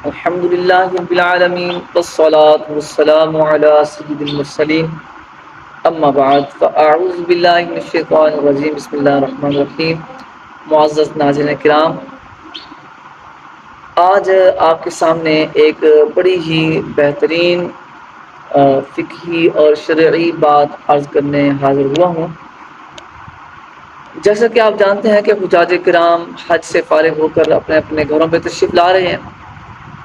الحمد لله رب العالمين والصلاة والسلام على سيد المرسلين اما بعد فاعوذ بالله من الشیطان الرجیم بسم اللہ الرحمن الرحیم. معزز ناظرین کرام، آج آپ کے سامنے ایک بڑی ہی بہترین فقہی اور شرعی بات عرض کرنے حاضر ہوا ہوں. جیسا کہ آپ جانتے ہیں کہ حجاج کرام حج سے فارغ ہو کر اپنے اپنے گھروں پہ تشریف لا رہے ہیں،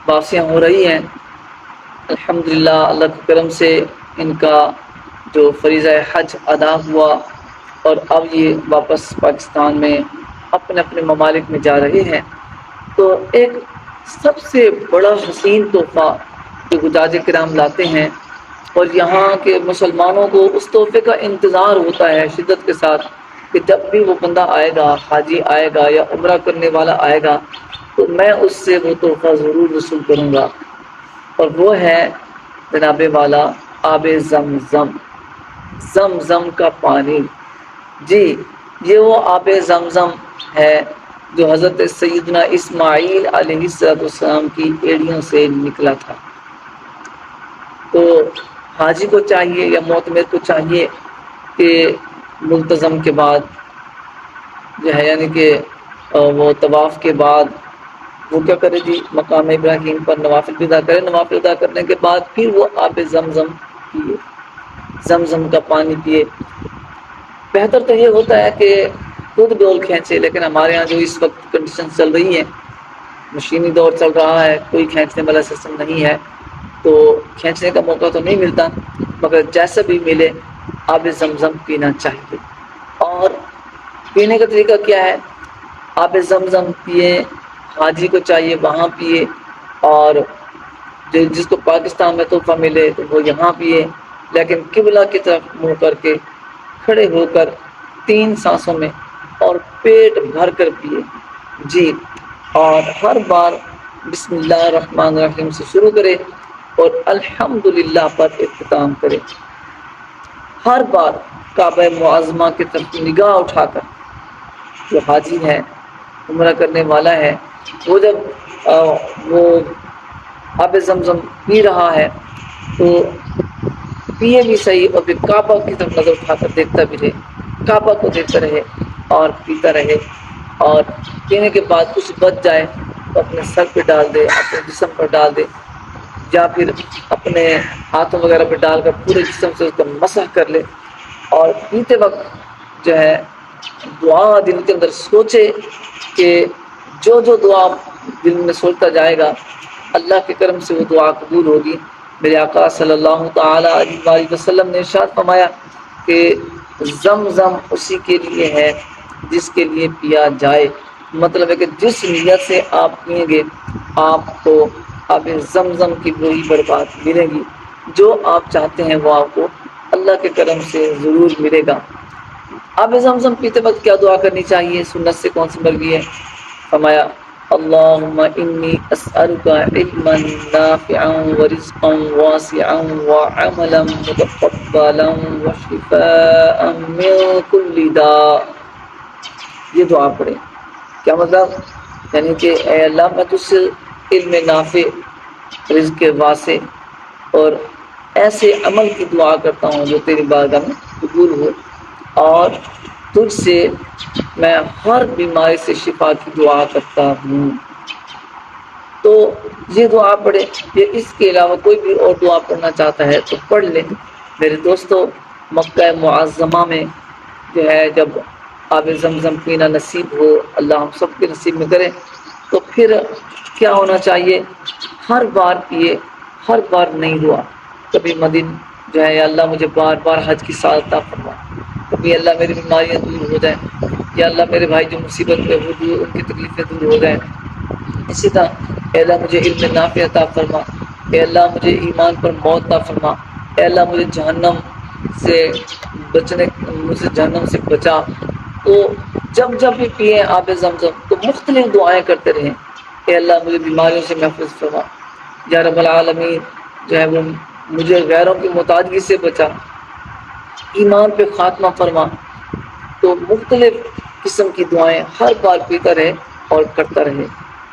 واپسیاں ہو رہی ہیں. الحمدللہ اللہ کے کرم سے ان کا جو فریضہ حج ادا ہوا اور اب یہ واپس پاکستان میں اپنے اپنے ممالک میں جا رہے ہیں. تو ایک سب سے بڑا حسین تحفہ جو حجاج کرام لاتے ہیں، اور یہاں کے مسلمانوں کو اس تحفے کا انتظار ہوتا ہے شدت کے ساتھ کہ جب بھی وہ بندہ آئے گا، حاجی آئے گا یا عمرہ کرنے والا آئے گا، تو میں اس سے وہ تحفہ ضرور وصول کروں گا. اور وہ ہے جناب والا آب زمزم، زمزم کا پانی. جی، یہ وہ آب زمزم ہے جو حضرت سیدنا اسماعیل علیہ السلام کی ایڑیوں سے نکلا تھا. تو حاجی کو چاہیے یا معتمر کو چاہیے کہ ملتزم کے بعد جو ہے، یعنی کہ وہ طواف کے بعد وہ کیا کرے جی، مقام ابراہیم پر نوافل ادا کرے. نوافل ادا کرنے کے بعد پھر وہ آب زمزم پیے، زمزم کا پانی پیے. بہتر تو یہ ہوتا ہے کہ خود ڈول کھینچے، لیکن ہمارے یہاں جو اس وقت کنڈیشن چل رہی ہیں، مشینی دور چل رہا ہے، کوئی کھینچنے والا سسٹم نہیں ہے، تو کھینچنے کا موقع تو نہیں ملتا. مگر جیسا بھی ملے آب زمزم پینا چاہیے. اور پینے کا طریقہ کیا ہے؟ آب زمزم پیے، حاجی کو چاہیے وہاں پیے، اور جس کو پاکستان میں تحفہ ملے تو وہ یہاں پیے، لیکن قبلہ کی طرف منہ کر کے کھڑے ہو کر 3 سانسوں میں اور پیٹ بھر کر پیے. جی، اور ہر بار بسم اللہ الرحمن الرحیم سے شروع کرے اور الحمدللہ پر اختتام کرے. ہر بار کعبہ معظمہ کی طرف نگاہ اٹھا کر جو حاجی ہے، عمرہ کرنے والا ہے، وہ جب وہ آب زمزم پی رہا ہے تو پیے بھی صحیح، اور پھر کعبہ کی طرف نظر اٹھا کر دیکھتا بھی رہے، کعبہ کو دیکھتا رہے اور پیتا رہے. اور پینے کے بعد کچھ بچ جائے تو اپنے سر پہ ڈال دے، اپنے جسم پر ڈال دے، یا پھر اپنے ہاتھوں وغیرہ پہ ڈال کر پورے جسم سے اس کو مسح کر لے. اور پیتے وقت جو ہے دعا دل کے اندر سوچے کہ جو دعا دل میں سوچتا جائے گا اللہ کے کرم سے وہ دعا قبول ہوگی. میرے آقا صلی اللہ تعالی علیہ وسلم نے ارشاد فرمایا کہ زمزم اسی کے لیے ہے جس کے لیے پیا جائے. مطلب ہے کہ جس نیت سے آپ پئیں گے آپ کو آب زمزم کی وہی برکات ملے گی. جو آپ چاہتے ہیں وہ آپ کو اللہ کے کرم سے ضرور ملے گا. آب زمزم پیتے وقت کیا دعا کرنی چاہیے؟ سنت سے کون سی مرغی ہے؟ فرمایا اللہم انی اسألک علما نافعا ورزقا واسعا وعملا متقبلا وشفاء من کل داء. یہ دعا پڑھیں. کیا مطلب؟ یعنی کہ اے اللہ، میں تجھ سے علم نافع، رزق واسع اور ایسے عمل کی دعا کرتا ہوں جو تیری بارگاہ میں قبول ہو، اور تجھ سے میں ہر بیماری سے شفا کی دعا کرتا ہوں. تو یہ دعا پڑھے. یہ اس کے علاوہ کوئی بھی اور دعا پڑھنا چاہتا ہے تو پڑھ لیں. میرے دوستو، مکہ معظمہ میں جو ہے جب آب زمزم پینا نصیب ہو، اللہ ہم سب کے نصیب میں کرے، تو پھر کیا ہونا چاہیے؟ ہر بار پیے، ہر بار نہیں ہوا. کبھی مدین جو ہے یا اللہ مجھے بار بار حج کی سعادت عطا فرما، کبھی اللہ میری بیماریاں دور ہو جائیں، یا اللہ میرے بھائی جو مصیبت میں وہ دور، ان کی تکلیفیں دور ہو جائیں. اسی طرح اے اللہ مجھے علم نافع عطا فرما، اے اللہ مجھے ایمان پر موت عطا فرما، اے اللہ مجھے جہنم سے بچنے، مجھے جہنم سے بچا. تو جب بھی پیے آب زمزم تو مختلف دعائیں کرتے رہیں. اے اللہ مجھے بیماریوں سے محفوظ فرما، یا رب العالمین جو ہے وہ مجھے غیروں کی محتاجگی سے بچا، ایمان پہ خاتمہ فرما. تو مختلف قسم کی دعائیں ہر بار پیتا رہے اور کرتا رہے.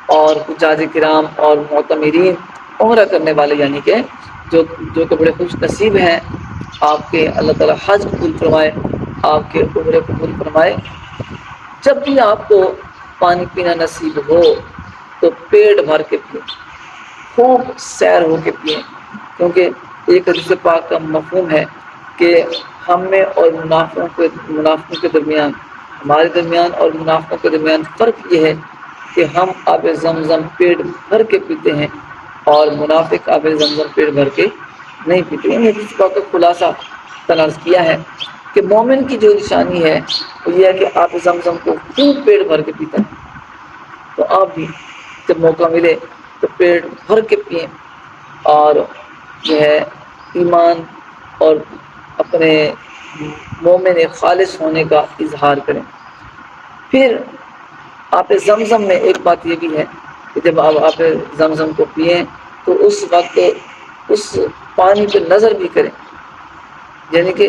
اور حجاج کرام اور معتمرین عمرہ کرنے والے، یعنی کہ جو کہ بڑے خوش نصیب ہیں، آپ کے اللہ تعالیٰ حج قبول فرمائے، آپ کے عمرے قبول فرمائے۔ جب بھی آپ کو پانی پینا نصیب ہو تو پیٹ بھر کے پئیں، خوب سیر ہو کے پئیں، کیونکہ ایک حدیث پاک کا مفہوم ہے کہ ہم میں اور منافقوں کے درمیان، ہمارے درمیان اور منافقوں کے درمیان فرق یہ ہے کہ ہم آب زمزم پیٹ بھر کے پیتے ہیں اور منافق آب زمزم پیٹ بھر کے نہیں پیتے ہیں۔ حدیث پاک کا خلاصہ تلاش کیا ہے کہ مومن کی جو نشانی ہے وہ یہ ہے کہ آب زمزم کو خوب پیٹ بھر کے پیتا ہے۔ تو آپ بھی جب موقع ملے تو پیٹ بھر کے پئیں اور جو ہے ایمان اور اپنے مومن خالص ہونے کا اظہار کریں۔ پھر آپ زمزم میں ایک بات یہ بھی ہے کہ جب آپ زمزم کو پئیں تو اس وقت اس پانی پہ نظر بھی کریں، یعنی کہ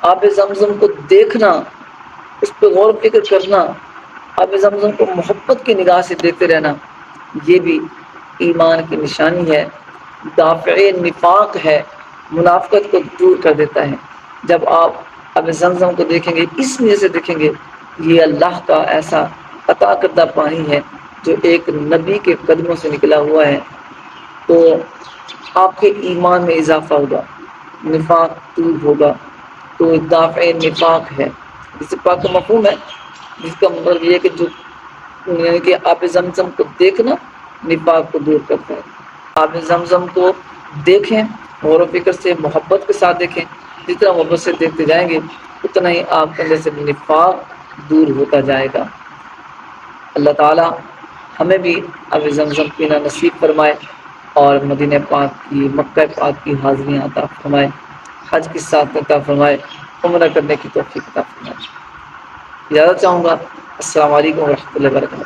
آپ زمزم کو دیکھنا، اس پہ غور و فکر کرنا، آپ زمزم کو محبت کی نگاہ سے دیکھتے رہنا، یہ بھی ایمان کی نشانی ہے، دافع نفاق ہے، منافقت کو دور کر دیتا ہے۔ جب آپ اب زمزم کو دیکھیں گے، اس نیت سے دیکھیں گے یہ اللہ کا ایسا عطا کردہ پانی ہے جو ایک نبی کے قدموں سے نکلا ہوا ہے، تو آپ کے ایمان میں اضافہ ہوگا، نفاق دور ہوگا۔ تو دافع نفاق ہے، اس پاک کا مفہوم ہے، جس کا مطلب یہ ہے کہ جو یعنی کہ آب زمزم کو دیکھنا نفاق کو دور کرتا ہے۔ آب زمزم کو دیکھیں، غور و فکر سے، محبت کے ساتھ دیکھیں، جتنا محبت سے دیکھتے جائیں گے اتنا ہی آپ کے اندر سے نفاق دور ہوتا جائے گا۔ اللہ تعالی ہمیں بھی آب زمزم پینا نصیب فرمائے اور مدینہ پاک کی، مکہ پاک کی حاضریاں عطا فرمائے، حج کی سعادت عطا فرمائے، عمرہ کرنے کی توفیق عطا فرمائے۔ اجازت چاہوں گا۔ السلام علیکم ورحمۃ اللہ وبرکاتہ۔